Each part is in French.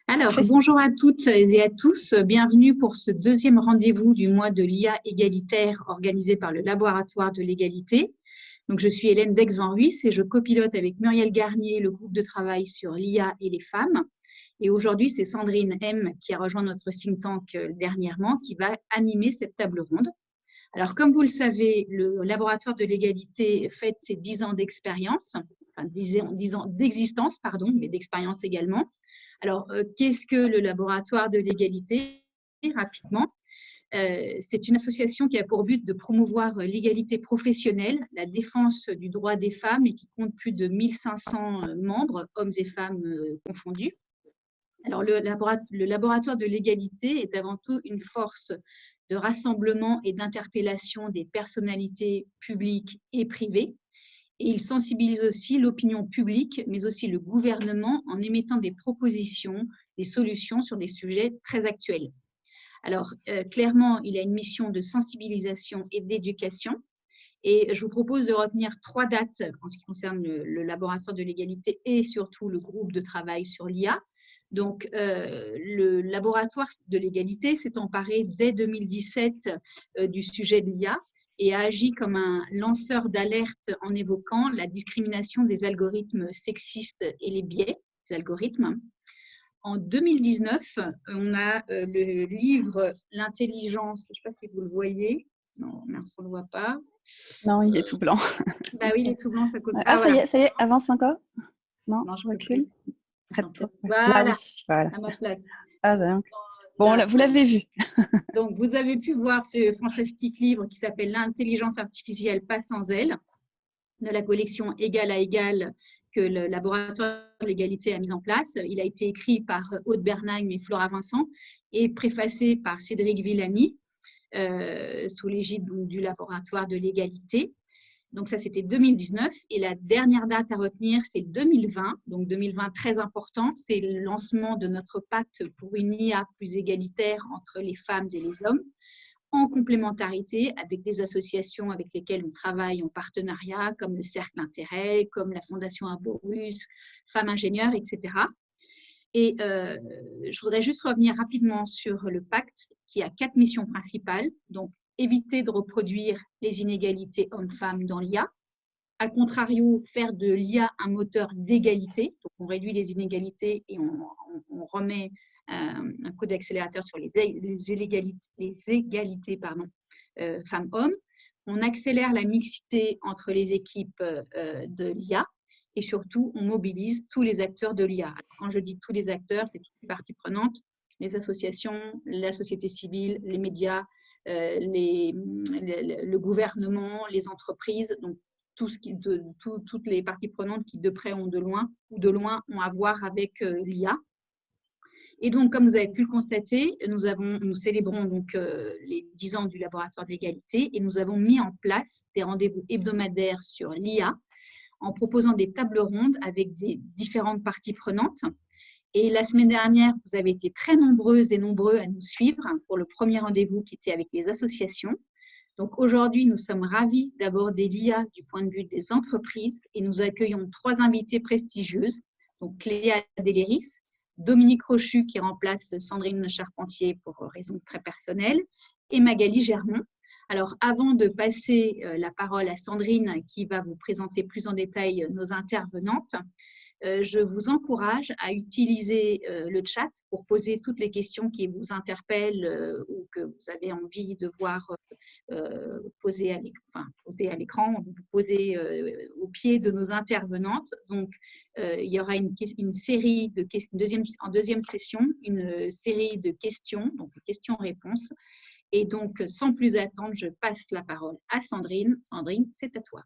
Alors, bonjour à toutes et à tous. Bienvenue pour ce deuxième rendez-vous du mois de l'IA égalitaire organisé par le Laboratoire de l'égalité. Donc, je suis Hélène Dex-Van Ruys et je copilote avec Muriel Garnier le groupe de travail sur l'IA et les femmes. Et aujourd'hui, c'est Sandrine M qui a rejoint notre think tank dernièrement qui va animer cette table ronde. Alors, comme vous le savez, le Laboratoire de l'égalité fête ses 10 ans d'expérience, enfin 10 ans d'existence, pardon, mais d'expérience également. Alors, qu'est-ce que le Laboratoire de l'égalité? Rapidement, c'est une association qui a pour but de promouvoir l'égalité professionnelle, la défense du droit des femmes et qui compte plus de 1500 membres, hommes et femmes confondus. Alors, le laboratoire de l'égalité est avant tout une force de rassemblement et d'interpellation des personnalités publiques et privées. Et il sensibilise aussi l'opinion publique, mais aussi le gouvernement en émettant des propositions, des solutions sur des sujets très actuels. Alors, clairement, il a une mission de sensibilisation et d'éducation. Et je vous propose de retenir 3 dates en ce qui concerne le laboratoire de l'égalité et surtout le groupe de travail sur l'IA. Donc, le laboratoire de l'égalité s'est emparé dès 2017 du sujet de l'IA et a agi comme un lanceur d'alerte en évoquant la discrimination des algorithmes sexistes et les biais des algorithmes. En 2019, on a le livre « L'intelligence », je ne sais pas si vous le voyez. Non, merci, on ne le voit pas. Non, il est tout blanc. Bah oui, il est tout blanc, ça cause. Ah, ça y est, avance encore. Non, je recule. Près-toi. Là, oui, voilà. À ma place. Ah, donc. Bon, là, vous l'avez vu. Donc, vous avez pu voir ce fantastique livre qui s'appelle « L'intelligence artificielle, pas sans elle » de la collection Égal à égal que le laboratoire de l'égalité a mis en place. Il a été écrit par Aude Bernheim et Flora Vincent et préfacé par Cédric Villani sous l'égide du laboratoire de l'égalité. Donc ça, c'était 2019. Et la dernière date à retenir, c'est 2020. Donc 2020, très important. C'est le lancement de notre pacte pour une IA plus égalitaire entre les femmes et les hommes, en complémentarité avec des associations avec lesquelles on travaille en partenariat, comme le Cercle Intérêt, comme la Fondation Arborus, Femmes Ingénieures, etc. Et je voudrais juste revenir rapidement sur le pacte qui a 4 missions principales. Donc, éviter de reproduire les inégalités hommes-femmes dans l'IA. A contrario, faire de l'IA un moteur d'égalité. Donc, on réduit les inégalités et on remet un coup d'accélérateur sur les égalités femmes-hommes. On accélère la mixité entre les équipes de l'IA et surtout, on mobilise tous les acteurs de l'IA. Quand je dis tous les acteurs, c'est toutes les parties prenantes, les associations, la société civile, les médias, le gouvernement, les entreprises, donc toutes les parties prenantes qui, de près ou de loin ont à voir avec l'IA. Et donc, comme vous avez pu le constater, nous célébrons donc les 10 ans du laboratoire de l'égalité et nous avons mis en place des rendez-vous hebdomadaires sur l'IA en proposant des tables rondes avec des différentes parties prenantes. Et la semaine dernière, vous avez été très nombreuses et nombreux à nous suivre pour le premier rendez-vous qui était avec les associations. Donc aujourd'hui, nous sommes ravis d'aborder l'IA du point de vue des entreprises et nous accueillons 3 invités prestigieuses, donc Cléa Deléris, Dominique Rochu qui remplace Sandrine Charpentier pour raisons très personnelles et Magali Germont. Alors avant de passer la parole à Sandrine qui va vous présenter plus en détail nos intervenantes, je vous encourage à utiliser le chat pour poser toutes les questions qui vous interpellent ou que vous avez envie de voir poser à l'écran, poser au pied de nos intervenantes. Donc, il y aura une série de questions, en deuxième session, une série de questions, donc questions-réponses. Et donc, sans plus attendre, je passe la parole à Sandrine. Sandrine, c'est à toi.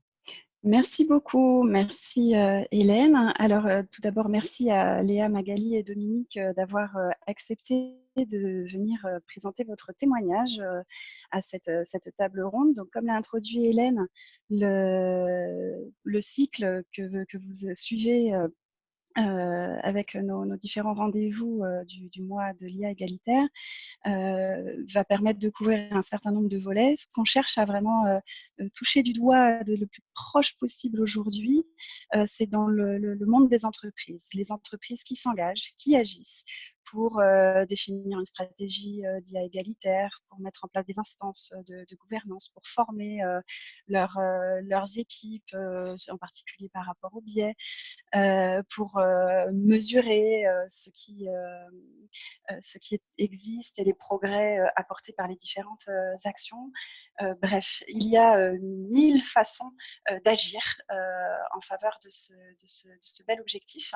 Merci beaucoup, merci Hélène. Alors tout d'abord, merci à Léa, Magali et Dominique d'avoir accepté de venir présenter votre témoignage à cette table ronde. Donc comme l'a introduit Hélène, le cycle que vous suivez avec nos différents rendez-vous du mois de l'IA égalitaire, va permettre de couvrir un certain nombre de volets. Ce qu'on cherche à vraiment toucher du doigt le plus proche possible aujourd'hui, c'est dans le monde des entreprises. Les entreprises qui s'engagent, qui agissent pour définir une stratégie d'IA égalitaire, pour mettre en place des instances de gouvernance, pour former leurs équipes, en particulier par rapport au biais, pour mesurer ce qui existe et les progrès apportés par les différentes actions. Bref, il y a 1000 façons d'agir en faveur de ce bel objectif.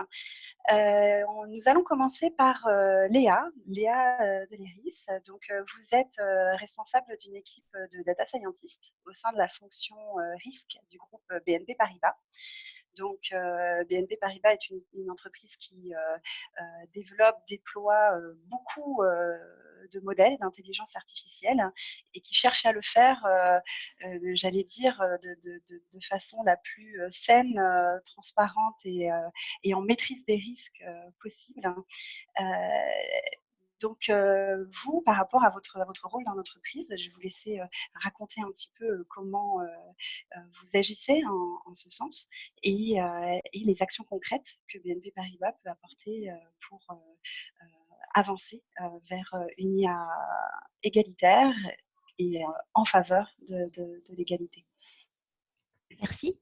Nous allons commencer par Léa de l'IRIS. Donc, vous êtes responsable d'une équipe de data scientists au sein de la fonction risque du groupe BNP Paribas. Donc, BNP Paribas est une entreprise qui développe, déploie beaucoup de modèles d'intelligence artificielle et qui cherche à le faire, j'allais dire, de façon la plus saine, transparente et en maîtrise des risques possible. Donc, vous, par rapport à votre rôle dans l'entreprise, je vais vous laisser raconter un petit peu comment vous agissez en ce sens et les actions concrètes que BNP Paribas peut apporter pour avancer vers une IA égalitaire et en faveur de l'égalité. Merci.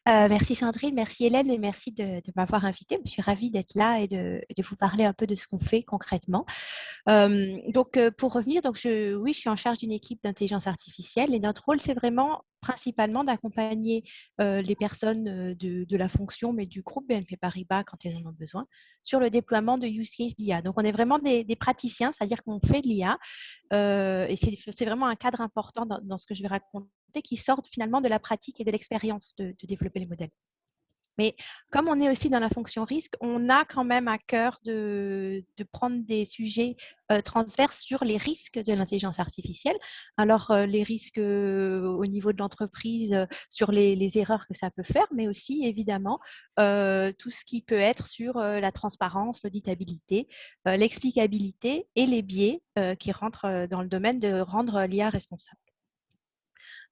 Merci Sandrine, merci Hélène et merci de m'avoir invitée. Je suis ravie d'être là et de vous parler un peu de ce qu'on fait concrètement. Pour revenir, oui, je suis en charge d'une équipe d'intelligence artificielle et notre rôle, c'est vraiment principalement d'accompagner les personnes de la fonction, mais du groupe BNP Paribas quand elles en ont besoin, sur le déploiement de use case d'IA. Donc, on est vraiment des praticiens, c'est-à-dire qu'on fait de l'IA et c'est vraiment un cadre important dans ce que je vais raconter qui sortent finalement de la pratique et de l'expérience de développer les modèles. Mais comme on est aussi dans la fonction risque, on a quand même à cœur de prendre des sujets transverses sur les risques de l'intelligence artificielle. Alors, les risques au niveau de l'entreprise, sur les erreurs que ça peut faire, mais aussi, évidemment, tout ce qui peut être sur la transparence, l'auditabilité, l'explicabilité et les biais qui rentrent dans le domaine de rendre l'IA responsable.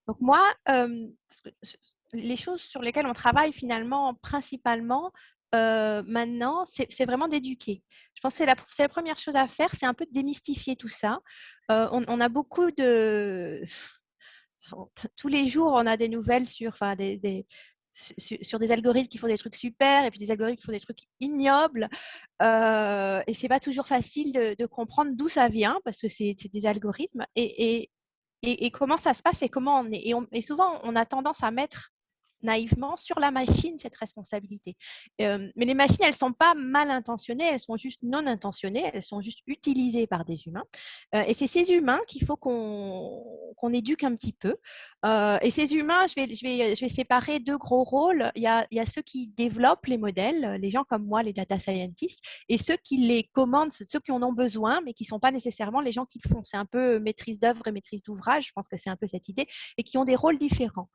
Donc moi, les choses sur lesquelles on travaille finalement principalement maintenant, c'est vraiment d'éduquer. Je pense que c'est la première chose à faire, c'est un peu de démystifier tout ça. On a beaucoup de… Tous les jours, on a des nouvelles sur des algorithmes qui font des trucs super et puis des algorithmes qui font des trucs ignobles. Et ce n'est pas toujours facile de comprendre d'où ça vient parce que c'est des algorithmes. Et comment ça se passe et comment on est. Et souvent, on a tendance à mettre naïvement sur la machine cette responsabilité. Mais les machines, elles ne sont pas mal intentionnées, elles sont juste non intentionnées, elles sont juste utilisées par des humains. Et c'est ces humains qu'il faut qu'on éduque un petit peu. Et ces humains, je vais séparer deux gros rôles. Il y a ceux qui développent les modèles, les gens comme moi, les data scientists, et ceux qui les commandent, ceux qui en ont besoin, mais qui ne sont pas nécessairement les gens qui le font. C'est un peu maîtrise d'œuvre et maîtrise d'ouvrage, je pense que c'est un peu cette idée, et qui ont des rôles différents.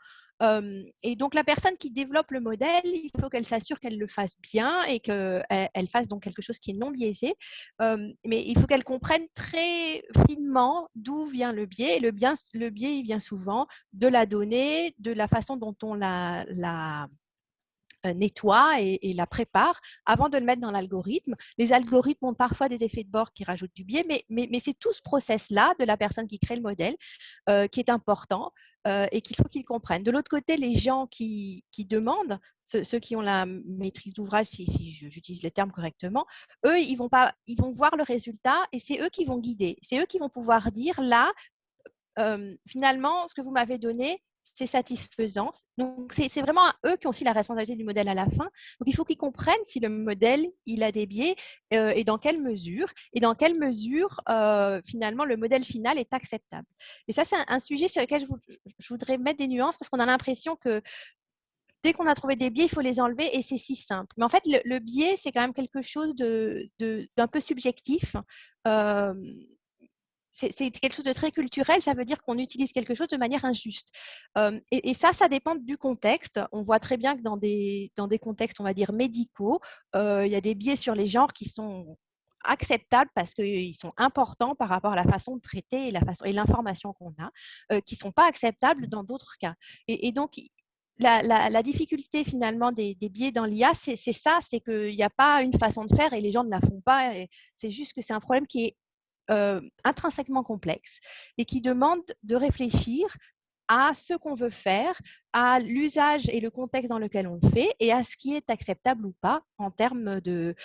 Et donc, la personne qui développe le modèle, il faut qu'elle s'assure qu'elle le fasse bien et qu'elle fasse donc quelque chose qui est non biaisé. Mais il faut qu'elle comprenne très finement d'où vient le biais. Et le biais, il vient souvent de la donnée, de la façon dont on la nettoie et la prépare avant de le mettre dans l'algorithme. Les algorithmes ont parfois des effets de bord qui rajoutent du biais, mais c'est tout ce process-là de la personne qui crée le modèle qui est important et qu'il faut qu'ils comprennent. De l'autre côté, les gens qui demandent, ceux qui ont la maîtrise d'ouvrage, si j'utilise les termes correctement, eux, ils vont voir le résultat et c'est eux qui vont guider. C'est eux qui vont pouvoir dire là, finalement, ce que vous m'avez donné, c'est satisfaisant. Donc, c'est vraiment eux qui ont aussi la responsabilité du modèle à la fin. Donc, il faut qu'ils comprennent si le modèle, il a des biais et dans quelle mesure. Et dans quelle mesure, finalement, le modèle final est acceptable. Et ça, c'est un sujet sur lequel je voudrais mettre des nuances parce qu'on a l'impression que dès qu'on a trouvé des biais, il faut les enlever et c'est si simple. Mais en fait, le biais, c'est quand même quelque chose d'un peu subjectif. c'est quelque chose de très culturel, ça veut dire qu'on utilise quelque chose de manière injuste. Et ça dépend du contexte. On voit très bien que dans des contextes, on va dire, médicaux, il y a des biais sur les genres qui sont acceptables parce qu'ils sont importants par rapport à la façon de traiter et l'information qu'on a, qui ne sont pas acceptables dans d'autres cas. Et donc, la difficulté finalement des biais dans l'IA, c'est ça, c'est qu'il n'y a pas une façon de faire et les gens ne la font pas. C'est juste que c'est un problème qui est intrinsèquement complexe et qui demande de réfléchir à ce qu'on veut faire, à l'usage et le contexte dans lequel on le fait et à ce qui est acceptable ou pas en termes de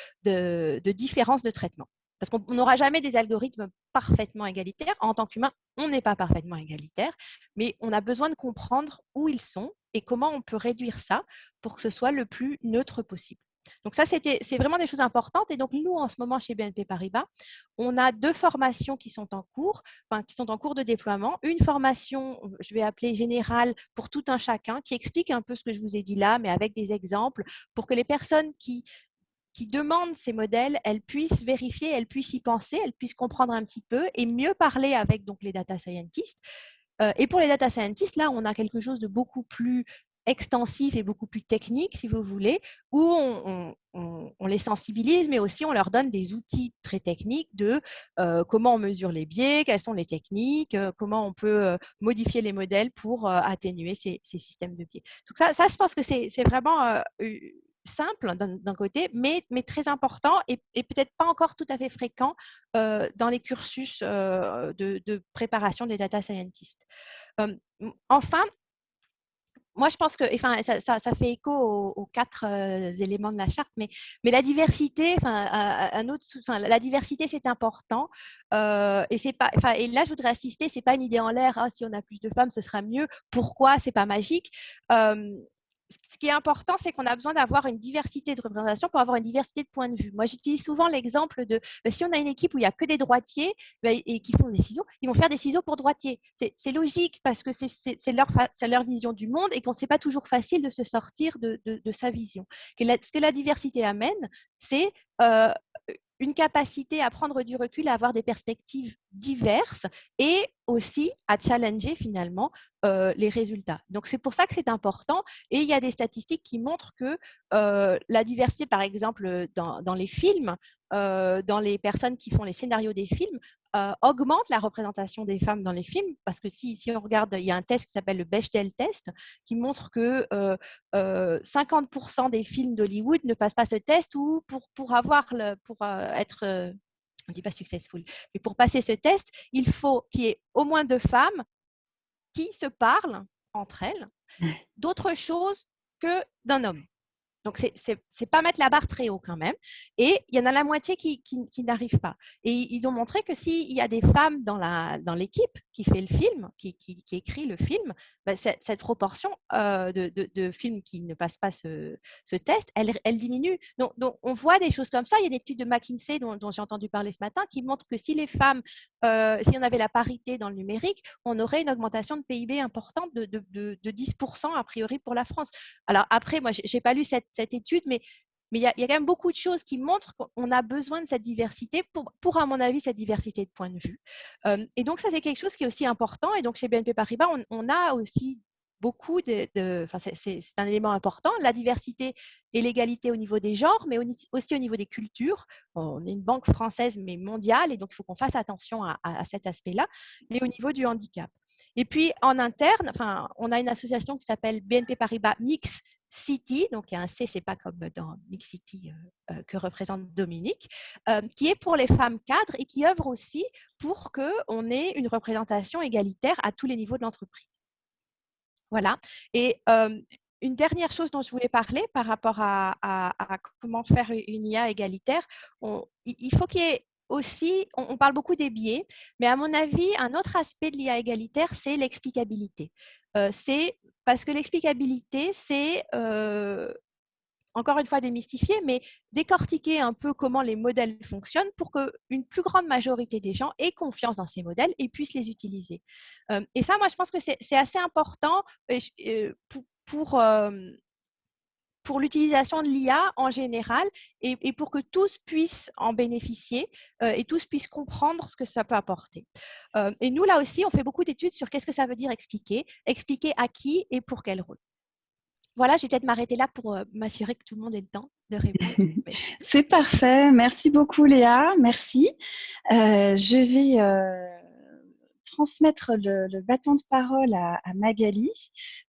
différence de traitement. Parce qu'on n'aura jamais des algorithmes parfaitement égalitaires. En tant qu'humain, on n'est pas parfaitement égalitaire, mais on a besoin de comprendre où ils sont et comment on peut réduire ça pour que ce soit le plus neutre possible. Donc ça, c'est vraiment des choses importantes. Et donc, nous, en ce moment, chez BNP Paribas, on a 2 formations qui sont en cours, qui sont en cours de déploiement. Une formation, je vais appeler générale pour tout un chacun, qui explique un peu ce que je vous ai dit là, mais avec des exemples, pour que les personnes qui demandent ces modèles, elles puissent vérifier, elles puissent y penser, elles puissent comprendre un petit peu et mieux parler avec donc, les data scientists. Et pour les data scientists, là, on a quelque chose de beaucoup plus extensif et beaucoup plus technique, si vous voulez, où on les sensibilise, mais aussi on leur donne des outils très techniques de comment on mesure les biais, quelles sont les techniques, comment on peut modifier les modèles pour atténuer ces systèmes de biais. Donc ça, je pense que c'est vraiment simple d'un côté, mais très important et peut-être pas encore tout à fait fréquent dans les cursus de préparation des data scientists. Enfin, moi, je pense que, enfin, ça fait écho aux 4 éléments de la charte, mais la diversité, la diversité, c'est important. Et c'est pas, et là, je voudrais insister, c'est pas une idée en l'air. Ah, si on a plus de femmes, ce sera mieux. Pourquoi? C'est pas magique. Ce qui est important, c'est qu'on a besoin d'avoir une diversité de représentation pour avoir une diversité de points de vue. Moi, j'utilise souvent l'exemple de si on a une équipe où il n'y a que des droitiers et qui font des ciseaux, ils vont faire des ciseaux pour droitiers. C'est logique parce que c'est leur vision du monde et qu'on ne sait pas toujours facile de se sortir de sa vision. Ce que la diversité amène, c'est une capacité à prendre du recul, à avoir des perspectives diverses et aussi à challenger finalement les résultats. Donc, c'est pour ça que c'est important. Et il y a des statistiques qui montrent que la diversité, par exemple, dans les films, dans les personnes qui font les scénarios des films, augmente la représentation des femmes dans les films. Parce que si on regarde, il y a un test qui s'appelle le Bechdel test qui montre que 50% des films d'Hollywood ne passent pas ce test ou pour être on ne dit pas successful, mais pour passer ce test, il faut qu'il y ait au moins 2 femmes qui se parlent entre elles d'autre chose que d'un homme. Donc, c'est pas mettre la barre très haut quand même. Et il y en a la moitié qui n'arrivent pas. Et ils ont montré que s'il y a des femmes dans l'équipe qui fait le film, qui écrit le film, ben cette proportion de films qui ne passent pas ce test, elle diminue. Donc, on voit des choses comme ça. Il y a une étude de McKinsey dont j'ai entendu parler ce matin qui montre que si les femmes, si on avait la parité dans le numérique, on aurait une augmentation de PIB importante de 10% a priori pour la France. Alors après, moi, je n'ai pas lu cette étude, mais il y a quand même beaucoup de choses qui montrent qu'on a besoin de cette diversité pour, à mon avis, cette diversité de points de vue. Et donc, ça, c'est quelque chose qui est aussi important. Et donc, chez BNP Paribas, on a aussi beaucoup c'est un élément important, la diversité et l'égalité au niveau des genres, mais aussi au niveau des cultures. On est une banque française, mais mondiale, et donc il faut qu'on fasse attention à cet aspect-là, mais au niveau du handicap. Et puis, en interne, on a une association qui s'appelle BNP Paribas Mix City, donc il y a un C, c'est pas comme dans Mix City que représente Dominique, qui est pour les femmes cadres et qui œuvre aussi pour qu'on ait une représentation égalitaire à tous les niveaux de l'entreprise. Voilà. Et une dernière chose dont je voulais parler par rapport à comment faire une IA égalitaire, il faut qu'il y ait aussi, on parle beaucoup des biais, mais à mon avis, un autre aspect de l'IA égalitaire, c'est l'explicabilité. C'est parce que l'explicabilité, c'est encore une fois démystifier, mais décortiquer un peu comment les modèles fonctionnent pour qu'une plus grande majorité des gens aient confiance dans ces modèles et puissent les utiliser. Et ça, moi, je pense que c'est assez important pour l'utilisation de l'IA en général et pour que tous puissent en bénéficier et tous puissent comprendre ce que ça peut apporter. Et nous, là aussi, on fait beaucoup d'études sur qu'est-ce que ça veut dire expliquer à qui et pour quel rôle. Voilà, je vais peut-être m'arrêter là pour m'assurer que tout le monde ait le temps de répondre. C'est parfait. Merci beaucoup, Léa. Merci. Je vais transmettre le bâton de parole à Magali.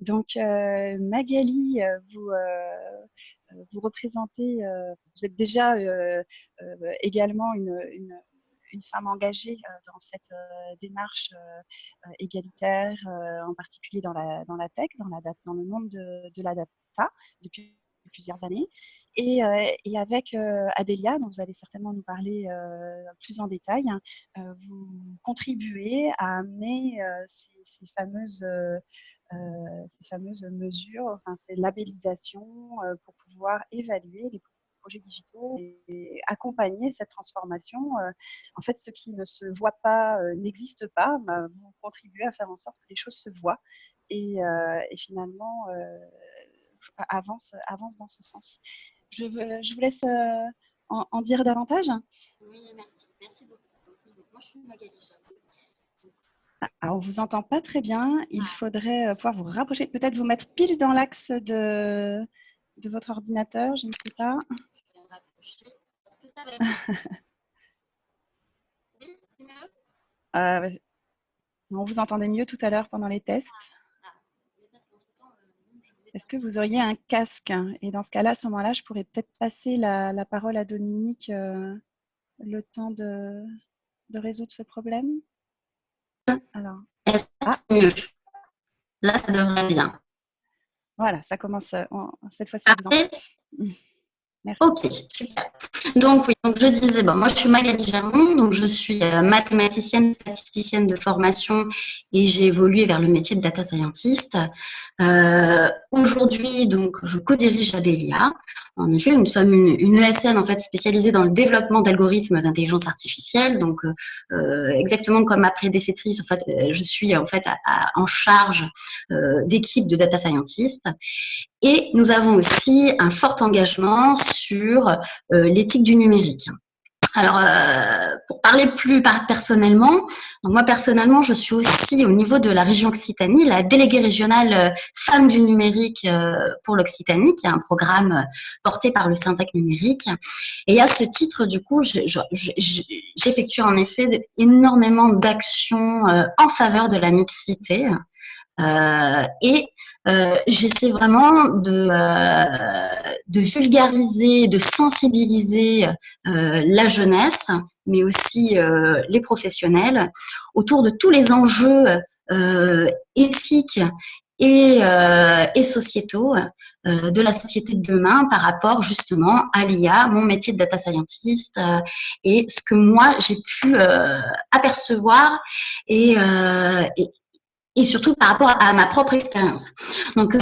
Donc, Magali, vous représentez, vous êtes déjà également une femme engagée dans cette démarche égalitaire, en particulier dans la tech, dans le monde de la data, depuis plusieurs années. Et avec Adélia, dont vous allez certainement nous parler plus en détail, vous contribuez à amener ces fameuses mesures, enfin ces labellisations pour pouvoir évaluer les projets digitaux et accompagner cette transformation. En fait, ce qui ne se voit pas n'existe pas. Vous contribuez à faire en sorte que les choses se voient et finalement avance dans ce sens. Je vous laisse en dire davantage. Oui, merci. Merci beaucoup. Donc, moi, je suis Magali Jamon. On ne vous entend pas très bien. Il faudrait pouvoir vous rapprocher, peut-être vous mettre pile dans l'axe de votre ordinateur, je ne sais pas. Je vais me rapprocher. Est-ce que ça va bien? Oui, c'est mieux? On vous entendait mieux tout à l'heure pendant les tests. Est-ce que vous auriez un casque? Et dans ce cas-là, à ce moment-là, je pourrais peut-être passer la parole à Dominique le temps de résoudre ce problème. Alors. Est-ce que c'est mieux? Là, ça devrait bien. Voilà, ça commence cette fois-ci. Merci. Ok, super. Donc, oui, donc je disais, moi, je suis Magali Jamon, donc je suis mathématicienne, statisticienne de formation et j'ai évolué vers le métier de data scientist. Aujourd'hui, donc, je co-dirige Adélia. En effet, nous sommes une ESN en fait spécialisée dans le développement d'algorithmes d'intelligence artificielle. Donc, exactement comme ma prédécessrice, en fait, je suis en fait en charge d'équipe de data scientists. Et nous avons aussi un fort engagement sur l'éthique du numérique. Alors, pour parler plus personnellement, donc moi personnellement, je suis aussi au niveau de la région Occitanie, la déléguée régionale Femmes du numérique pour l'Occitanie, qui est un programme porté par le Syntec numérique. Et à ce titre, du coup, j'effectue en effet énormément d'actions en faveur de la mixité. Et j'essaie vraiment de vulgariser, de sensibiliser la jeunesse, mais aussi les professionnels autour de tous les enjeux éthiques et sociétaux de la société de demain par rapport justement à l'IA, mon métier de data scientist et ce que moi j'ai pu apercevoir et surtout par rapport à ma propre expérience. Donc,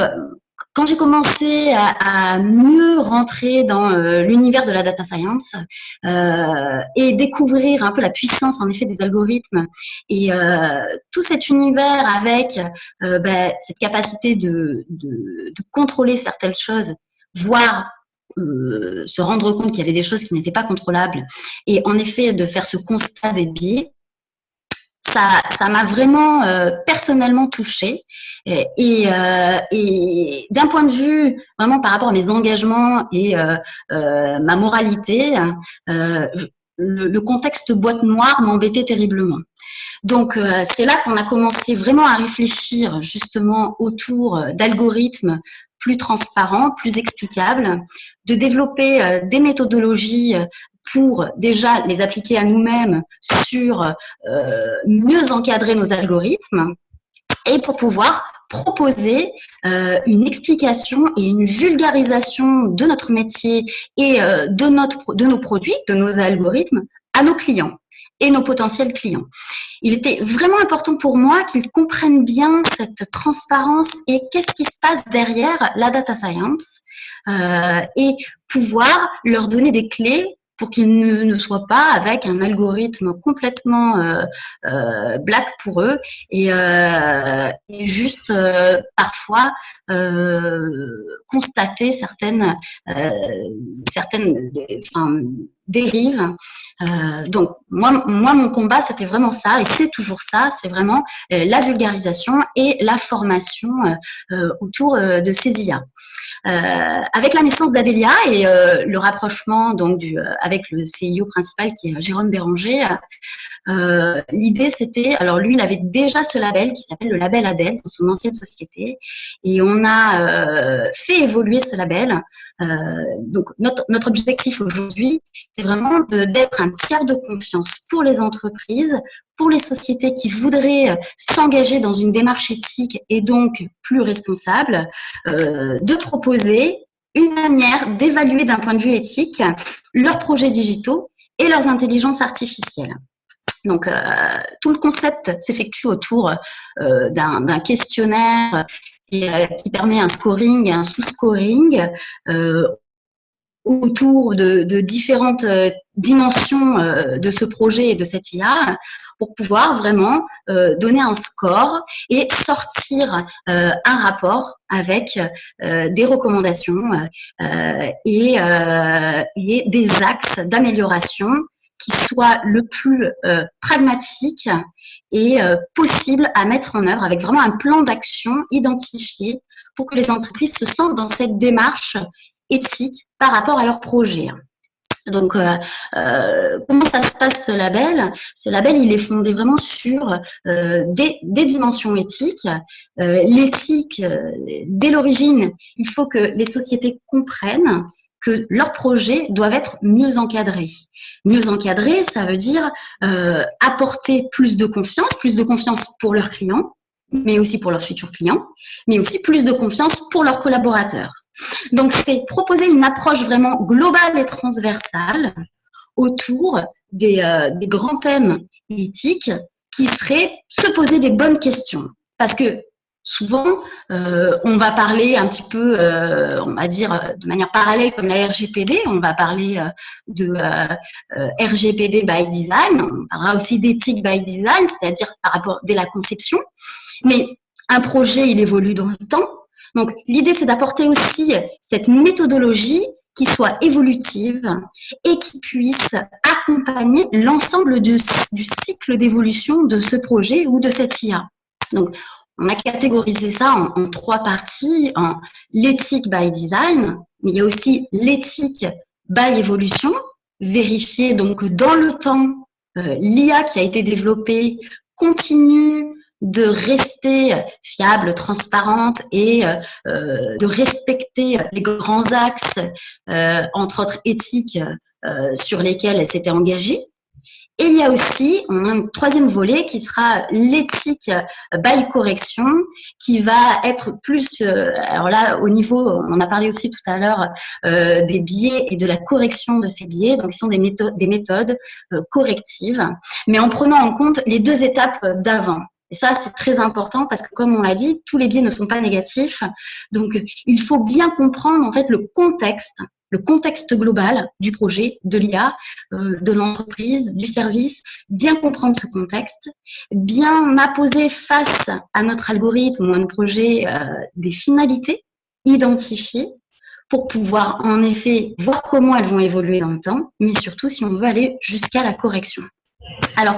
quand j'ai commencé à mieux rentrer dans l'univers de la data science et découvrir un peu la puissance en effet des algorithmes et tout cet univers avec cette capacité de contrôler certaines choses, voire se rendre compte qu'il y avait des choses qui n'étaient pas contrôlables et en effet de faire ce constat des biais, ça m'a vraiment personnellement touchée et d'un point de vue vraiment par rapport à mes engagements et ma moralité, le contexte boîte noire m'embêtait terriblement. Donc, c'est là qu'on a commencé vraiment à réfléchir justement autour d'algorithmes plus transparents, plus explicables, de développer des méthodologies pour déjà les appliquer à nous-mêmes sur mieux encadrer nos algorithmes et pour pouvoir proposer une explication et une vulgarisation de notre métier et de nos produits, de nos algorithmes à nos clients et nos potentiels clients. Il était vraiment important pour moi qu'ils comprennent bien cette transparence et qu'est-ce qui se passe derrière la data science et pouvoir leur donner des clés pour qu'ils ne soient pas avec un algorithme complètement black pour eux et juste parfois constater certaines dérives. Donc moi mon combat c'était vraiment ça et c'est toujours ça, c'est vraiment la vulgarisation et la formation autour de ces IA. Avec la naissance d'Adélia et le rapprochement donc avec le CIO principal qui est Jérôme Béranger, l'idée c'était, alors lui il avait déjà ce label qui s'appelle le label Adèle dans son ancienne société et on a fait évoluer ce label. Donc notre objectif aujourd'hui c'est vraiment d'être un tiers de confiance pour les entreprises, pour les sociétés qui voudraient s'engager dans une démarche éthique et donc plus responsable, de proposer une manière d'évaluer d'un point de vue éthique leurs projets digitaux et leurs intelligences artificielles. Donc, tout le concept s'effectue autour d'un questionnaire qui permet un scoring et un sous-scoring autour de différentes dimensions de ce projet et de cette IA pour pouvoir vraiment donner un score et sortir un rapport avec des recommandations et des axes d'amélioration qui soient le plus pragmatique et possible à mettre en œuvre avec vraiment un plan d'action identifié pour que les entreprises se sentent dans cette démarche éthique par rapport à leur projet. Donc, comment ça se passe ce label? Ce label, il est fondé vraiment sur des dimensions éthiques. L'éthique, dès l'origine, il faut que les sociétés comprennent que leurs projets doivent être mieux encadrés. Mieux encadrés, ça veut dire apporter plus de confiance pour leurs clients, mais aussi pour leurs futurs clients, mais aussi plus de confiance pour leurs collaborateurs. Donc, c'est proposer une approche vraiment globale et transversale autour des grands thèmes éthiques qui seraient se poser des bonnes questions. Parce que souvent, on va parler un petit peu, on va dire de manière parallèle comme la RGPD, on va parler de RGPD by design, on parlera aussi d'éthique by design, c'est-à-dire par rapport dès la conception. Mais un projet, il évolue dans le temps. Donc, l'idée, c'est d'apporter aussi cette méthodologie qui soit évolutive et qui puisse accompagner l'ensemble du cycle d'évolution de ce projet ou de cette IA. Donc, on a catégorisé ça en trois parties, en l'éthique by design, mais il y a aussi l'éthique by évolution, vérifier donc dans le temps l'IA qui a été développée continue de rester fiable, transparente et de respecter les grands axes, entre autres éthiques, sur lesquels elle s'était engagée. Et il y a aussi, on a un troisième volet qui sera l'éthique by correction, qui va être plus, alors là, au niveau, on a parlé aussi tout à l'heure des biais et de la correction de ces biais, donc ce sont des méthodes correctives, mais en prenant en compte les deux étapes d'avant. Et ça, c'est très important parce que, comme on l'a dit, tous les biais ne sont pas négatifs. Donc, il faut bien comprendre, en fait, le contexte global du projet, de l'IA, de l'entreprise, du service, bien comprendre ce contexte, bien apposer face à notre algorithme ou à notre projet des finalités identifiées pour pouvoir, en effet, voir comment elles vont évoluer dans le temps, mais surtout si on veut aller jusqu'à la correction. Alors,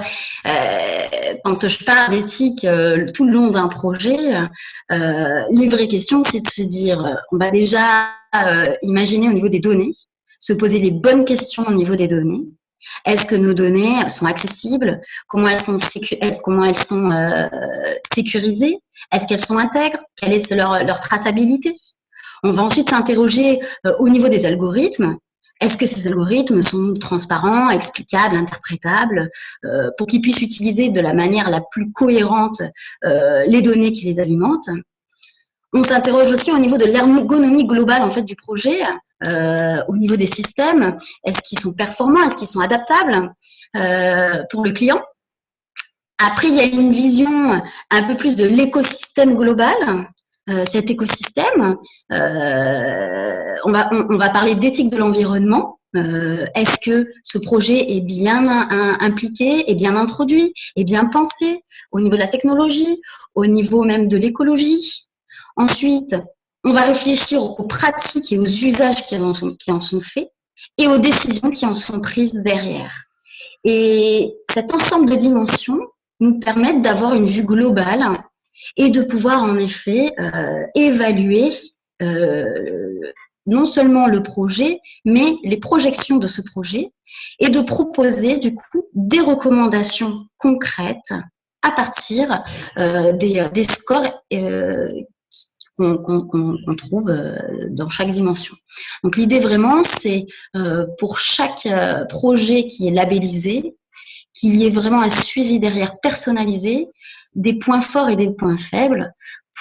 quand je parle d'éthique tout le long d'un projet, les vraies questions, c'est de se dire, on va déjà imaginer au niveau des données, se poser les bonnes questions au niveau des données. Est-ce que nos données sont accessibles? Comment elles sont sécurisées? Est-ce qu'elles sont intègres? Quelle est leur traçabilité? On va ensuite s'interroger au niveau des algorithmes. Est-ce que ces algorithmes sont transparents, explicables, interprétables, pour qu'ils puissent utiliser de la manière la plus cohérente les données qui les alimentent? On s'interroge aussi au niveau de l'ergonomie globale en fait du projet, au niveau des systèmes. Est-ce qu'ils sont performants? Est-ce qu'ils sont adaptables pour le client? Après, il y a une vision un peu plus de l'écosystème global. Cet écosystème, on va parler d'éthique de l'environnement. Est-ce que ce projet est bien impliqué, est bien introduit, est bien pensé au niveau de la technologie, au niveau même de l'écologie? Ensuite, on va réfléchir aux pratiques et aux usages qui en sont faits et aux décisions qui en sont prises derrière. Et cet ensemble de dimensions nous permettent d'avoir une vue globale et de pouvoir en effet évaluer non seulement le projet, mais les projections de ce projet et de proposer du coup des recommandations concrètes à partir des scores qu'on trouve dans chaque dimension. Donc l'idée vraiment, c'est pour chaque projet qui est labellisé, qu'il y ait vraiment un suivi derrière personnalisé des points forts et des points faibles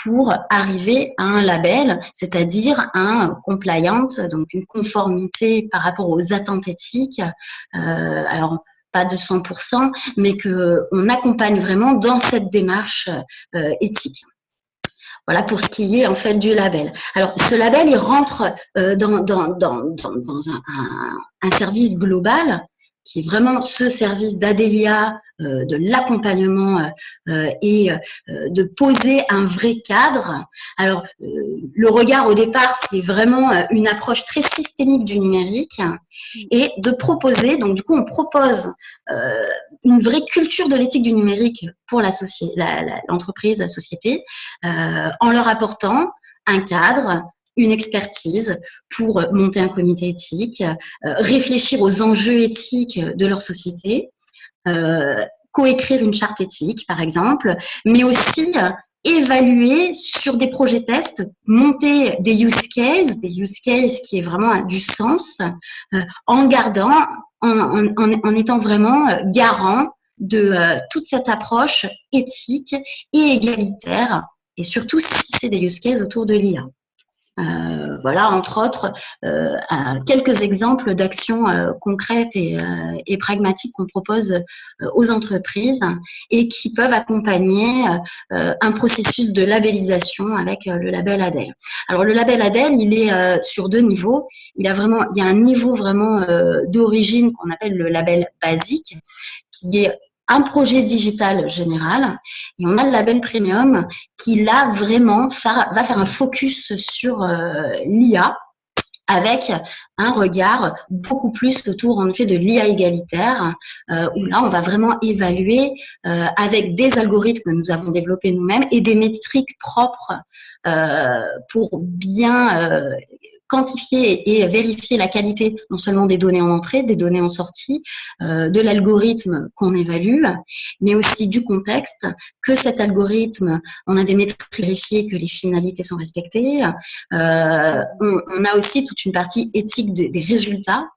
pour arriver à un label, c'est-à-dire un compliant, donc une conformité par rapport aux attentes éthiques. Alors, pas de 100%, mais qu'on accompagne vraiment dans cette démarche éthique. Voilà pour ce qui est en fait du label. Alors, ce label, il rentre dans un service global qui est vraiment ce service d'Adélia, de l'accompagnement et de poser un vrai cadre. Alors, le regard au départ, c'est vraiment une approche très systémique du numérique et de proposer, donc du coup, on propose une vraie culture de l'éthique du numérique pour l'entreprise, la société, en leur apportant un cadre, une expertise pour monter un comité éthique, réfléchir aux enjeux éthiques de leur société, coécrire une charte éthique, par exemple, mais aussi évaluer sur des projets tests, monter des use cases qui est vraiment du sens, en gardant, en étant vraiment garant de toute cette approche éthique et égalitaire, et surtout si c'est des use cases autour de l'IA. Voilà, entre autres, quelques exemples d'actions concrètes et pragmatiques qu'on propose aux entreprises et qui peuvent accompagner un processus de labellisation avec le label ADEL. Alors, le label ADEL, il est sur 2 niveaux. Il y a un niveau vraiment d'origine qu'on appelle le label basique, qui est un projet digital général, et on a le label premium qui là vraiment va faire un focus sur l'IA avec un regard beaucoup plus autour en effet de l'IA égalitaire, où là on va vraiment évaluer avec des algorithmes que nous avons développés nous-mêmes et des métriques propres pour bien quantifier et vérifier la qualité non seulement des données en entrée, des données en sortie, de l'algorithme qu'on évalue, mais aussi du contexte, que cet algorithme, on a des métriques vérifiées, que les finalités sont respectées. On a aussi toute une partie éthique des résultats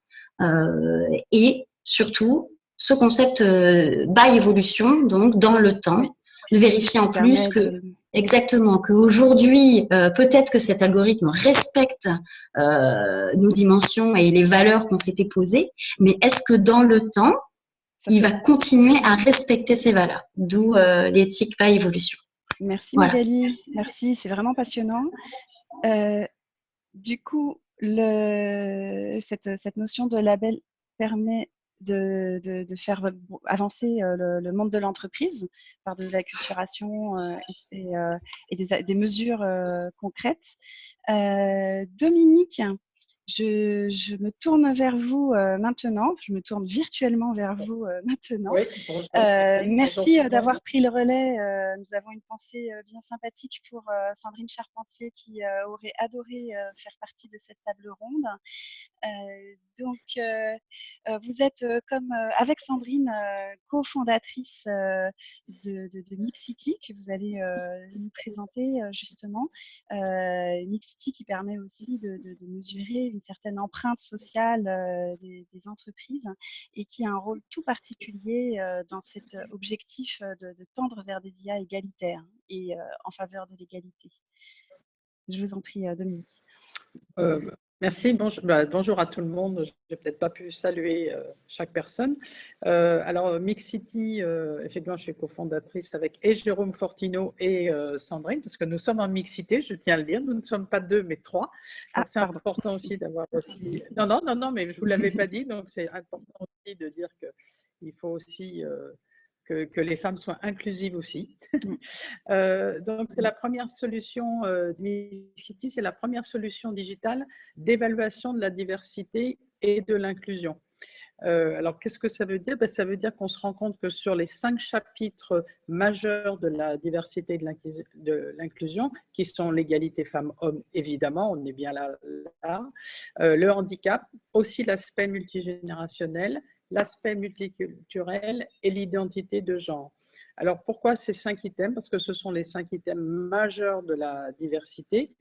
et surtout ce concept by évolution, donc dans le temps, de vérifier en plus que exactement, qu'aujourd'hui, peut-être que cet algorithme respecte nos dimensions et les valeurs qu'on s'était posées, mais est-ce que dans le temps, il va continuer à respecter ces valeurs, d'où l'éthique by évolution. Merci Magali, merci, c'est vraiment passionnant. Du coup, cette notion de label permet de faire avancer le monde de l'entreprise par de l'acculturation et des mesures concrètes. Dominique, je me tourne vers vous maintenant, je me tourne virtuellement vers vous maintenant. Oui, merci d'avoir pris le relais. Nous avons une pensée bien sympathique pour Sandrine Charpentier qui aurait adoré faire partie de cette table ronde. Vous êtes comme avec Sandrine cofondatrice de Mixity que vous allez nous présenter justement. Mixity qui permet aussi de mesurer une certaine empreinte sociale des entreprises et qui a un rôle tout particulier dans cet objectif de tendre vers des IA égalitaires et en faveur de l'égalité. Je vous en prie, Dominique. Merci, bonjour à tout le monde. Je n'ai peut-être pas pu saluer chaque personne. Alors, Mixity, effectivement, je suis cofondatrice avec et Jérôme Fortino et Sandrine, parce que nous sommes en mixité, je tiens à le dire. Nous ne sommes pas 2, mais 3. Donc, c'est important aussi d'avoir aussi… Non, mais je ne vous l'avais pas dit, donc c'est important aussi de dire qu'il faut aussi… que les femmes soient inclusives aussi. Donc, c'est la première solution, Mixity, c'est la première solution digitale d'évaluation de la diversité et de l'inclusion. Alors, qu'est-ce que ça veut dire? Ça veut dire qu'on se rend compte que sur les 5 chapitres majeurs de la diversité et de l'inclusion, qui sont l'égalité femmes-hommes, évidemment, on est bien là, le handicap, aussi l'aspect multigénérationnel, l'aspect multiculturel et l'identité de genre. Alors, pourquoi ces 5 items? Parce que ce sont les 5 items majeurs de la diversité.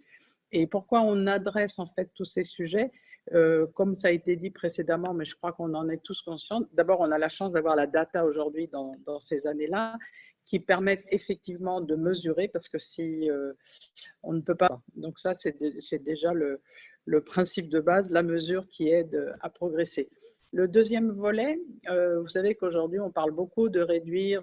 Et pourquoi on adresse en fait tous ces sujets? Comme ça a été dit précédemment, mais je crois qu'on en est tous conscients. D'abord, on a la chance d'avoir la data aujourd'hui dans ces années-là qui permettent effectivement de mesurer, parce que si on ne peut pas. Donc ça, c'est déjà le principe de base, la mesure qui aide à progresser. Le deuxième volet, vous savez qu'aujourd'hui, on parle beaucoup de réduire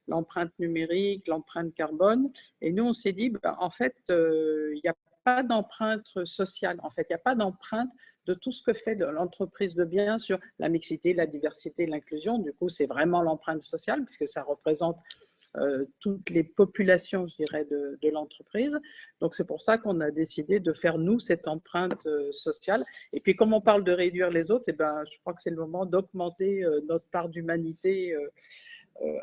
l'empreinte numérique, l'empreinte carbone. Et nous, on s'est dit, en fait, il n'y a pas d'empreinte sociale. En fait, il n'y a pas d'empreinte de tout ce que fait l'entreprise de bien sur la mixité, la diversité, l'inclusion. Du coup, c'est vraiment l'empreinte sociale, puisque ça représente toutes les populations, je dirais, de l'entreprise. Donc, c'est pour ça qu'on a décidé de faire, nous, cette empreinte sociale. Et puis, comme on parle de réduire les autres, eh ben, je crois que c'est le moment d'augmenter notre part d'humanité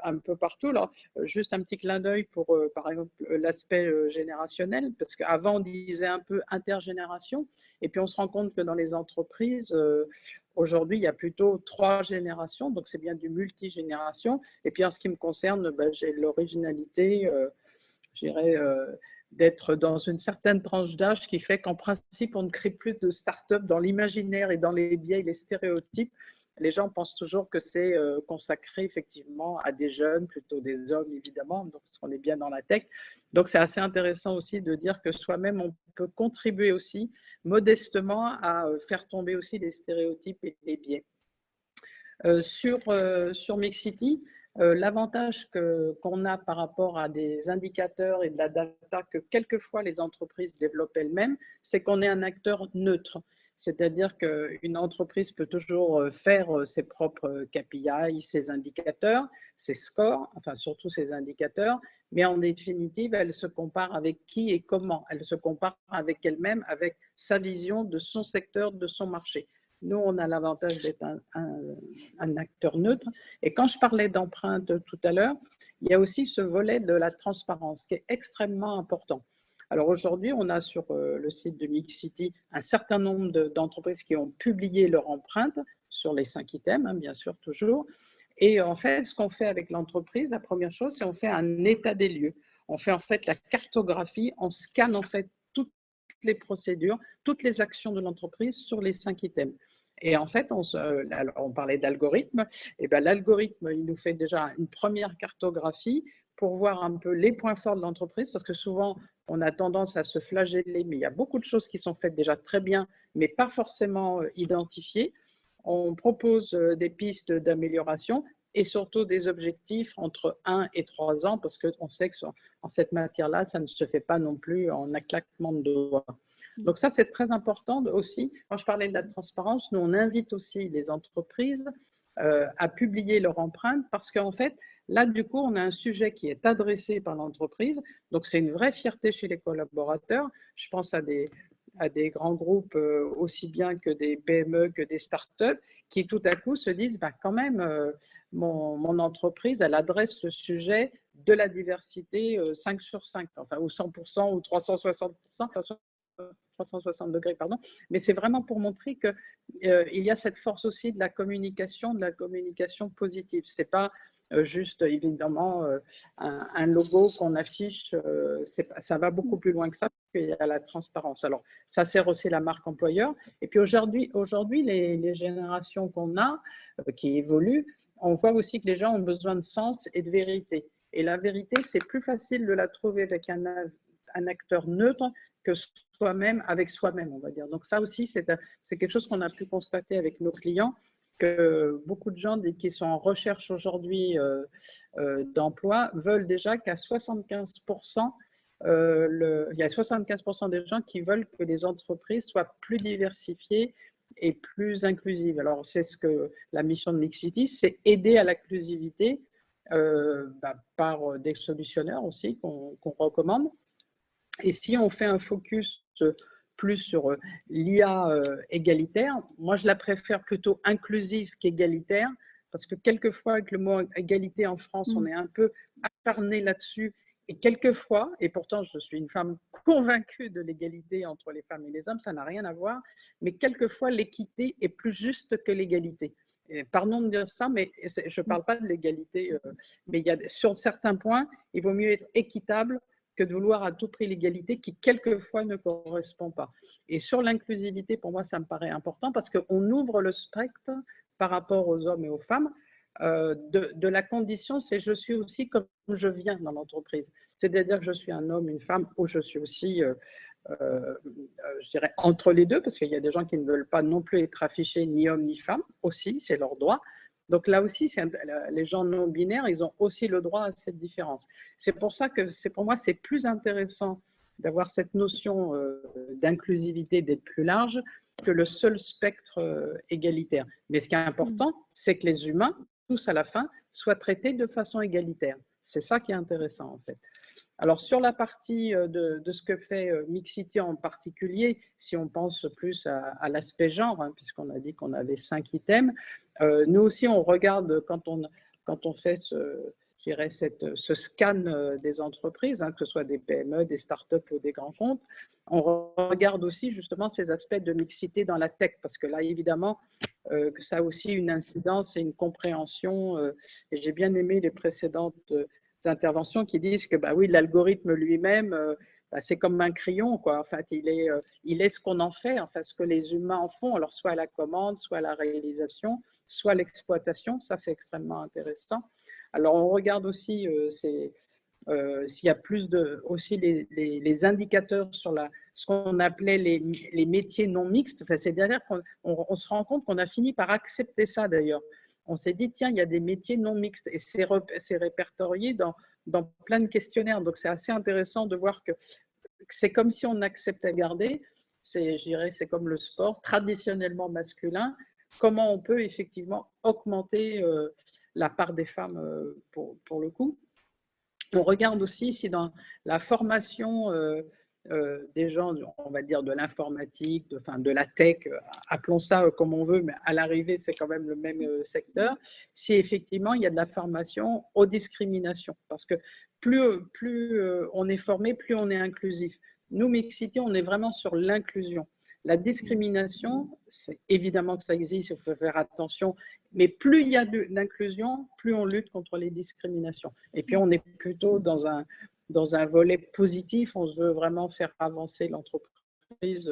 un peu partout. Alors, juste un petit clin d'œil pour, par exemple, l'aspect générationnel, parce qu'avant, on disait un peu intergénération, et puis on se rend compte que dans les entreprises, aujourd'hui, il y a plutôt 3 générations, donc c'est bien du multigénération. Et puis, en ce qui me concerne, j'ai l'originalité, je dirais, d'être dans une certaine tranche d'âge qui fait qu'en principe, on ne crée plus de start-up dans l'imaginaire et dans les biais et les stéréotypes. Les gens pensent toujours que c'est consacré effectivement à des jeunes, plutôt des hommes évidemment, donc on est bien dans la tech. Donc c'est assez intéressant aussi de dire que soi-même, on peut contribuer aussi modestement à faire tomber aussi les stéréotypes et les biais. Sur Mixity, l'avantage qu'on a par rapport à des indicateurs et de la data que quelquefois les entreprises développent elles-mêmes, c'est qu'on est un acteur neutre. C'est-à-dire qu'une entreprise peut toujours faire ses propres KPI, ses indicateurs, ses scores, enfin surtout ses indicateurs, mais en définitive, elle se compare avec qui et comment. Elle se compare avec elle-même, avec sa vision de son secteur, de son marché. Nous, on a l'avantage d'être un acteur neutre. Et quand je parlais d'empreinte tout à l'heure, il y a aussi ce volet de la transparence qui est extrêmement important. Alors aujourd'hui, on a sur le site de Mixity un certain nombre d'entreprises qui ont publié leur empreinte sur les 5 items, hein, bien sûr, toujours. Et en fait, ce qu'on fait avec l'entreprise, la première chose, c'est qu'on fait un état des lieux. On fait en fait la cartographie, on scanne en fait toutes les procédures, toutes les actions de l'entreprise sur les 5 items. Et en fait, on parlait d'algorithme, et bien l'algorithme, il nous fait déjà une première cartographie pour voir un peu les points forts de l'entreprise, parce que souvent, on a tendance à se flageller, mais il y a beaucoup de choses qui sont faites déjà très bien, mais pas forcément identifiées. On propose des pistes d'amélioration et surtout des objectifs entre 1 et 3 ans, parce qu'on sait que en cette matière-là, ça ne se fait pas non plus en un claquement de doigts. Donc ça, c'est très important aussi. Quand je parlais de la transparence, nous, on invite aussi les entreprises à publier leur empreinte parce qu'en fait, là, du coup, on a un sujet qui est adressé par l'entreprise. Donc, c'est une vraie fierté chez les collaborateurs. Je pense à des grands groupes aussi bien que des PME, que des startups qui tout à coup se disent quand même, mon entreprise, elle adresse le sujet de la diversité 5 sur 5, enfin, ou 100% ou 360%. 360 degrés, pardon, mais c'est vraiment pour montrer qu'il y a cette force aussi de la communication positive. Ce n'est pas juste évidemment un logo qu'on affiche, ça va beaucoup plus loin que ça, parce qu'il y a la transparence. Alors, ça sert aussi la marque employeur. Et puis aujourd'hui les générations qu'on a, qui évoluent, on voit aussi que les gens ont besoin de sens et de vérité. Et la vérité, c'est plus facile de la trouver avec un acteur neutre que ce soi-même avec soi-même, on va dire. Donc ça aussi, c'est quelque chose qu'on a pu constater avec nos clients, que beaucoup de gens qui sont en recherche aujourd'hui d'emploi veulent déjà qu'à 75%, il y a 75% des gens qui veulent que les entreprises soient plus diversifiées et plus inclusives. Alors, c'est ce que la mission de Mixity, c'est aider à l'inclusivité par des solutionneurs aussi qu'on recommande. Et si on fait un focus plus sur l'IA égalitaire, moi je la préfère plutôt inclusive qu'égalitaire, parce que quelquefois avec le mot égalité en France, on est un peu acharné là-dessus, et quelquefois, et pourtant je suis une femme convaincue de l'égalité entre les femmes et les hommes, ça n'a rien à voir, mais quelquefois l'équité est plus juste que l'égalité. Pardon de dire ça, mais je ne parle pas de l'égalité, mais sur certains points, il vaut mieux être équitable que de vouloir à tout prix l'égalité qui, quelquefois, ne correspond pas. Et sur l'inclusivité, pour moi, ça me paraît important parce qu'on ouvre le spectre par rapport aux hommes et aux femmes. De la condition, c'est je suis aussi comme je viens dans l'entreprise. C'est-à-dire que je suis un homme, une femme, ou je suis aussi, je dirais, entre les deux, parce qu'il y a des gens qui ne veulent pas non plus être affichés ni homme ni femme, aussi, c'est leur droit. Donc là aussi, les gens non binaires, ils ont aussi le droit à cette différence. C'est pour ça que pour moi, c'est plus intéressant d'avoir cette notion d'inclusivité, d'être plus large, que le seul spectre égalitaire. Mais ce qui est important, c'est que les humains, tous à la fin, soient traités de façon égalitaire. C'est ça qui est intéressant en fait. Alors sur la partie de ce que fait Mixity en particulier, si on pense plus à l'aspect genre, hein, puisqu'on a dit qu'on avait 5 items, nous aussi on regarde quand on fait ce scan des entreprises, hein, que ce soit des PME, des startups ou des grands comptes, on regarde aussi justement ces aspects de mixité dans la tech, parce que là évidemment que ça a aussi une incidence et une compréhension, et j'ai bien aimé les précédentes interventions qui disent que bah oui, l'algorithme lui-même, c'est comme un crayon, quoi. En fait, il est ce qu'on en fait, enfin, ce que les humains en font, alors soit à la commande, soit à la réalisation, soit à l'exploitation. Ça, c'est extrêmement intéressant. Alors, on regarde aussi s'il y a plus aussi les indicateurs sur ce qu'on appelait les métiers non mixtes. Enfin, c'est-à-dire qu'on se rend compte qu'on a fini par accepter ça, d'ailleurs. On s'est dit, tiens, il y a des métiers non mixtes et c'est répertorié dans plein de questionnaires. Donc, c'est assez intéressant de voir que c'est comme si on acceptait garder. Je dirais, c'est comme le sport, traditionnellement masculin. Comment on peut effectivement augmenter la part des femmes pour le coup. On regarde aussi si dans la formation des gens, on va dire de l'informatique, de la tech, appelons ça comme on veut, mais à l'arrivée, c'est quand même le même secteur, si effectivement il y a de la formation aux discriminations. Parce que plus on est formé, plus on est inclusif. Nous, Mixity, on est vraiment sur l'inclusion. La discrimination, c'est évidemment que ça existe, il faut faire attention, mais plus il y a d'inclusion, plus on lutte contre les discriminations. Et puis on est plutôt dans un volet positif, on veut vraiment faire avancer l'entreprise,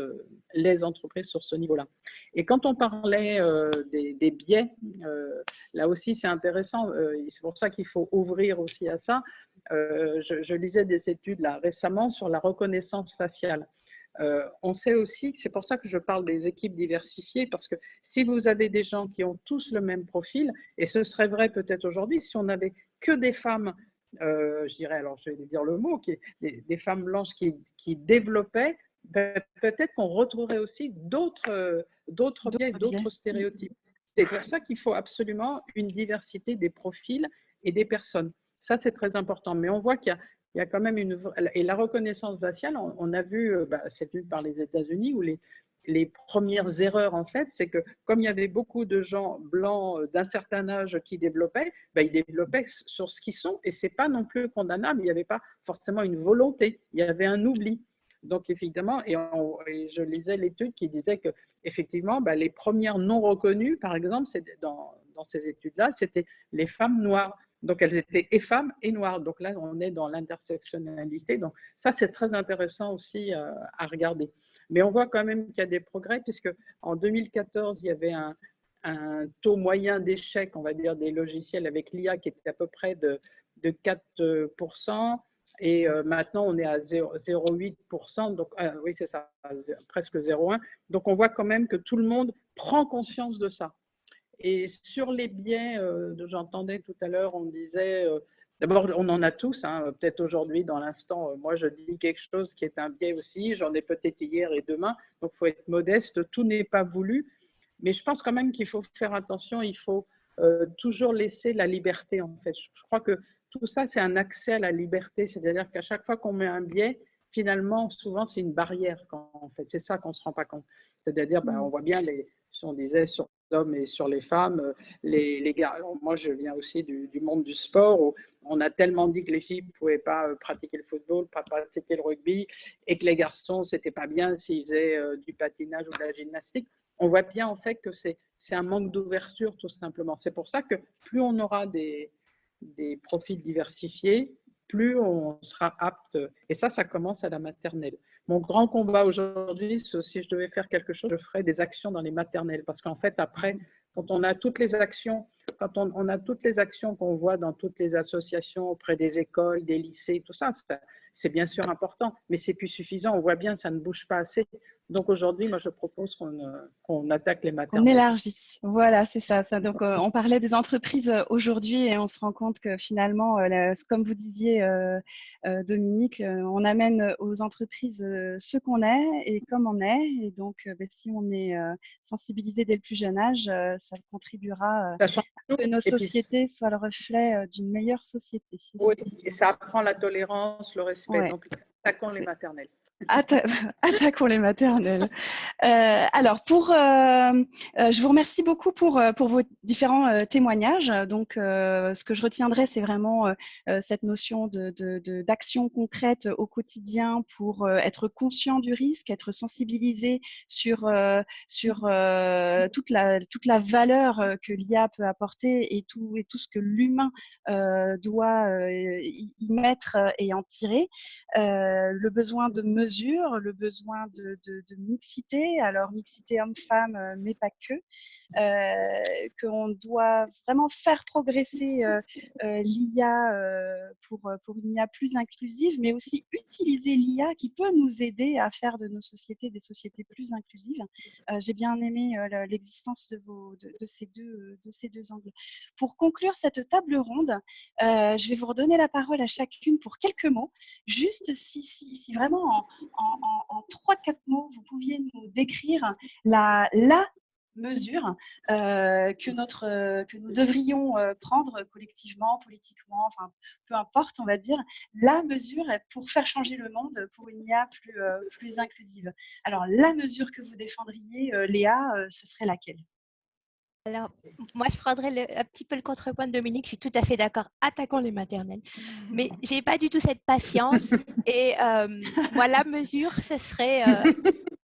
les entreprises sur ce niveau-là. Et quand on parlait des biais, là aussi c'est intéressant, c'est pour ça qu'il faut ouvrir aussi à ça. Je lisais des études là récemment sur la reconnaissance faciale. On sait aussi, c'est pour ça que je parle des équipes diversifiées, parce que si vous avez des gens qui ont tous le même profil, et ce serait vrai peut-être aujourd'hui, si on n'avait que des femmes, je dirais, alors je vais dire le mot, des femmes blanches qui développaient, peut-être qu'on retrouverait aussi d'autres biais, d'autres stéréotypes. C'est pour ça qu'il faut absolument une diversité des profils et des personnes. Ça, c'est très important. Mais on voit qu'il y a quand même et la reconnaissance faciale, on a vu, c'est vu par les États-Unis, où les premières erreurs, en fait, c'est que comme il y avait beaucoup de gens blancs d'un certain âge qui développaient, ils développaient sur ce qu'ils sont, et ce n'est pas non plus condamnable, il n'y avait pas forcément une volonté, il y avait un oubli. Donc, évidemment, et je lisais l'étude qui disait que, effectivement, les premières non reconnues, par exemple, dans ces études-là, c'était les femmes noires. Donc, elles étaient et femmes et noires. Donc là, on est dans l'intersectionnalité. Donc, ça, c'est très intéressant aussi à regarder. Mais on voit quand même qu'il y a des progrès, puisque en 2014, il y avait un taux moyen d'échec, on va dire, des logiciels avec l'IA qui était à peu près de 4%. Et maintenant, on est à 0,8%, donc oui, c'est ça, presque 0,1. Donc, on voit quand même que tout le monde prend conscience de ça. Et sur les biais, j'entendais tout à l'heure, on disait, d'abord, on en a tous, hein, peut-être aujourd'hui, dans l'instant, moi, je dis quelque chose qui est un biais aussi, j'en ai peut-être hier et demain, donc il faut être modeste, tout n'est pas voulu, mais je pense quand même qu'il faut faire attention, il faut toujours laisser la liberté, en fait. Je crois que tout ça, c'est un accès à la liberté, c'est-à-dire qu'à chaque fois qu'on met un biais, finalement, souvent, c'est une barrière, en fait. C'est ça qu'on ne se rend pas compte. C'est-à-dire, on voit bien, si on disait sur les hommes et sur les femmes, les gars. Alors, moi, je viens aussi du monde du sport où on a tellement dit que les filles ne pouvaient pas pratiquer le football, pas pratiquer le rugby, et que les garçons, c'était pas bien s'ils faisaient du patinage ou de la gymnastique. On voit bien, en fait, que c'est un manque d'ouverture, tout simplement. C'est pour ça que plus on aura des profils diversifiés, plus on sera apte. Et ça commence à la maternelle. Mon grand combat aujourd'hui, c'est si je devais faire quelque chose, je ferais des actions dans les maternelles. Parce qu'en fait, après, quand on a toutes les actions, on a toutes les actions qu'on voit dans toutes les associations, auprès des écoles, des lycées, tout ça, c'est bien sûr important, mais c'est plus suffisant. On voit bien, ça ne bouge pas assez. Donc aujourd'hui, moi, je propose qu'on attaque les maternelles. On élargit. Voilà, c'est ça. Donc, on parlait des entreprises aujourd'hui et on se rend compte que finalement, comme vous disiez, Dominique, on amène aux entreprises ce qu'on est et comme on est. Et donc, si on est sensibilisé dès le plus jeune âge, ça contribuera à ce que nos sociétés soient le reflet d'une meilleure société. Oui, et ça apprend la tolérance, le respect. Ouais. Donc, attaquons les maternelles. Attaquons les maternelles. Alors, je vous remercie beaucoup pour vos différents témoignages. Donc, ce que je retiendrai, c'est vraiment cette notion d'action concrète au quotidien pour être conscient du risque, être sensibilisé sur toute la valeur que l'IA peut apporter et tout ce que l'humain doit y mettre et en tirer. Le besoin de mesure, le besoin de mixité, alors mixité homme-femme, mais pas que, qu'on doit vraiment faire progresser l'IA pour une IA plus inclusive, mais aussi utiliser l'IA qui peut nous aider à faire de nos sociétés des sociétés plus inclusives. J'ai bien aimé l'existence de ces deux angles. Pour conclure cette table ronde, je vais vous redonner la parole à chacune pour quelques mots. Juste si vraiment en 3-4 mots, vous pouviez nous décrire la mesure que nous devrions prendre collectivement, politiquement, enfin peu importe, on va dire, la mesure pour faire changer le monde pour une IA plus inclusive. Alors la mesure que vous défendriez, Léa, ce serait laquelle ? Alors, moi, je prendrais un petit peu le contrepoint de Dominique. Je suis tout à fait d'accord. Attaquons les maternelles. Mais je n'ai pas du tout cette patience. Et moi, la mesure, ce serait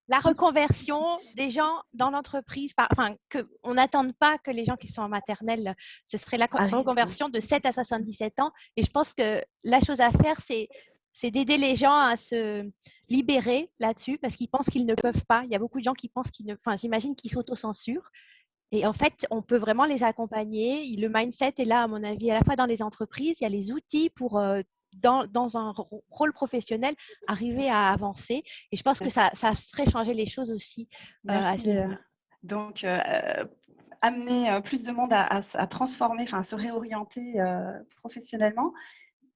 la reconversion des gens dans l'entreprise. Enfin, qu'on n'attende pas que les gens qui sont en maternelle, ce serait la reconversion de 7 à 77 ans. Et je pense que la chose à faire, c'est d'aider les gens à se libérer là-dessus parce qu'ils pensent qu'ils ne peuvent pas. Il y a beaucoup de gens qui pensent j'imagine qu'ils s'autocensurent. Et en fait, on peut vraiment les accompagner. Le mindset est là, à mon avis, à la fois dans les entreprises, il y a les outils pour, dans un rôle professionnel, arriver à avancer. Et je pense que ça ferait changer les choses aussi. Donc, amener plus de monde à transformer, à se réorienter professionnellement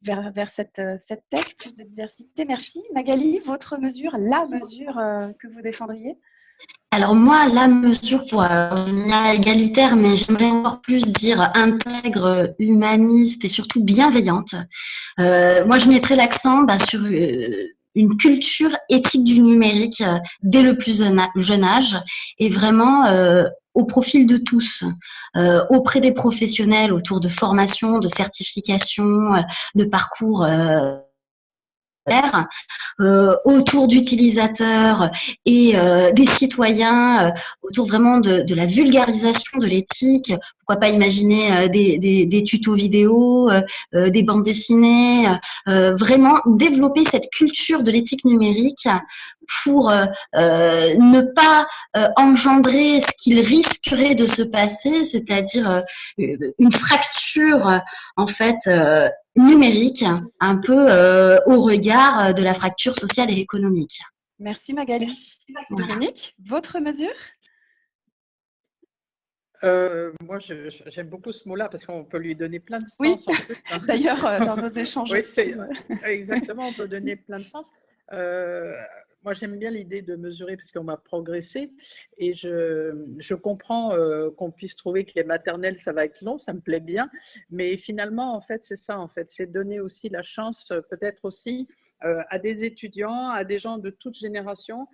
vers cette tech, plus de diversité. Merci. Magali, votre mesure, la mesure que vous défendriez ? Alors moi, la mesure pour une IA égalitaire, mais j'aimerais encore plus dire intègre, humaniste et surtout bienveillante. Moi, je mettrais l'accent sur une culture éthique du numérique dès le plus jeune âge et vraiment au profil de tous, auprès des professionnels autour de formation, de certification, de parcours autour d'utilisateurs et des citoyens, autour vraiment de la vulgarisation de l'éthique. Pourquoi pas imaginer des tutos vidéo, des bandes dessinées, vraiment développer cette culture de l'éthique numérique pour ne pas engendrer ce qu'il risquerait de se passer, c'est-à-dire une fracture en fait numérique, un peu au regard de la fracture sociale et économique. Merci Magali. Voilà. Dominique, votre mesure? Moi, j'aime beaucoup ce mot-là parce qu'on peut lui donner plein de Oui, sens en plus, hein. d'ailleurs, dans nos échanges Oui, aussi. exactement, on peut donner plein de sens. Moi, j'aime bien l'idée de mesurer parce qu'on va progresser et je comprends qu'on puisse trouver que les maternelles, ça va être long, ça me plaît bien, mais finalement, en fait, c'est ça, en fait, c'est donner aussi la chance, peut-être aussi, à des étudiants, à des gens de toute génération,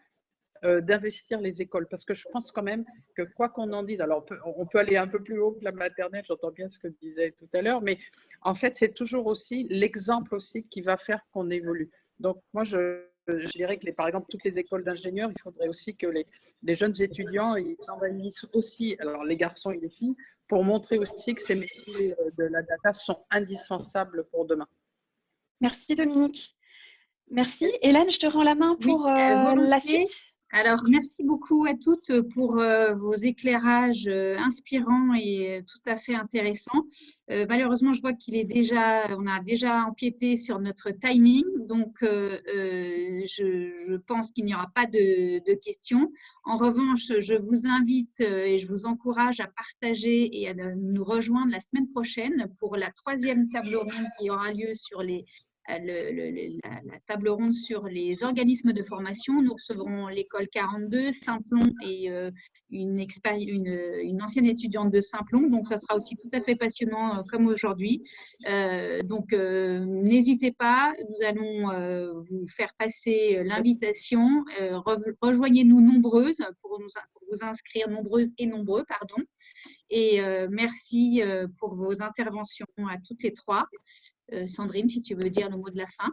d'investir les écoles. Parce que je pense quand même que quoi qu'on en dise, alors on peut aller un peu plus haut que la maternelle, j'entends bien ce que tu disais tout à l'heure, mais en fait, c'est toujours aussi l'exemple aussi qui va faire qu'on évolue. Donc, moi, je dirais que, par exemple, toutes les écoles d'ingénieurs, il faudrait aussi que les jeunes étudiants, ils s'envahissent aussi, alors les garçons et les filles, pour montrer aussi que ces métiers de la data sont indispensables pour demain. Merci Dominique. Merci. Hélène, je te rends la main pour la volontiers. suite. Alors, merci beaucoup à toutes pour vos éclairages inspirants et tout à fait intéressants. Malheureusement, je vois on a déjà empiété sur notre timing, donc je pense qu'il n'y aura pas de questions. En revanche, je vous invite et je vous encourage à partager et à nous rejoindre la semaine prochaine pour la 3e table ronde qui aura lieu sur la table ronde sur les organismes de formation. Nous recevrons l'école 42, Saint-Plon et une ancienne étudiante de Saint-Plon. Donc, ça sera aussi tout à fait passionnant comme aujourd'hui. Donc, n'hésitez pas. Nous allons vous faire passer l'invitation. Rejoignez-nous nombreuses pour vous inscrire nombreuses et nombreux, pardon. Et merci pour vos interventions à toutes les trois. Sandrine, si tu veux dire le mot de la fin.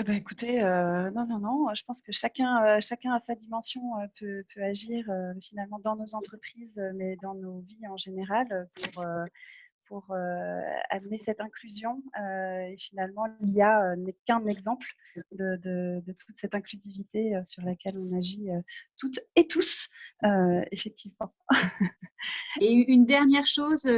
Écoutez, non, je pense que chacun a sa dimension, peut agir finalement dans nos entreprises, mais dans nos vies en général, pour amener cette inclusion. Et finalement, l'IA n'est qu'un exemple de toute cette inclusivité sur laquelle on agit toutes et tous, effectivement. Et une dernière chose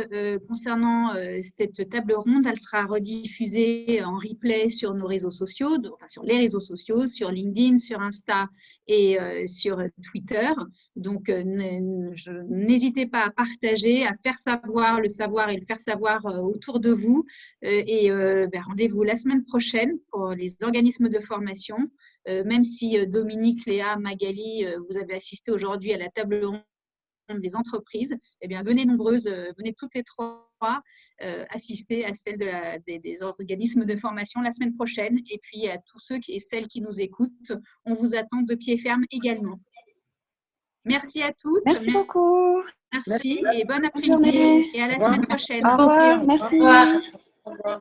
concernant cette table ronde, elle sera rediffusée en replay sur nos réseaux sociaux, enfin sur les réseaux sociaux, sur LinkedIn, sur Insta et sur Twitter. Donc, n'hésitez pas à partager, à faire savoir le savoir et le faire savoir autour de vous. Rendez-vous la semaine prochaine pour les organismes de formation. Même si Dominique, Léa, Magali, vous avez assisté aujourd'hui à la table ronde des entreprises, eh bien, venez nombreuses, venez toutes les trois assister à celle des organismes de formation la semaine prochaine. Et puis, à tous ceux et celles qui nous écoutent, on vous attend de pied ferme également. Merci à toutes. Merci beaucoup. Merci et bon après-midi et à la semaine prochaine. Au revoir. Merci. Au revoir.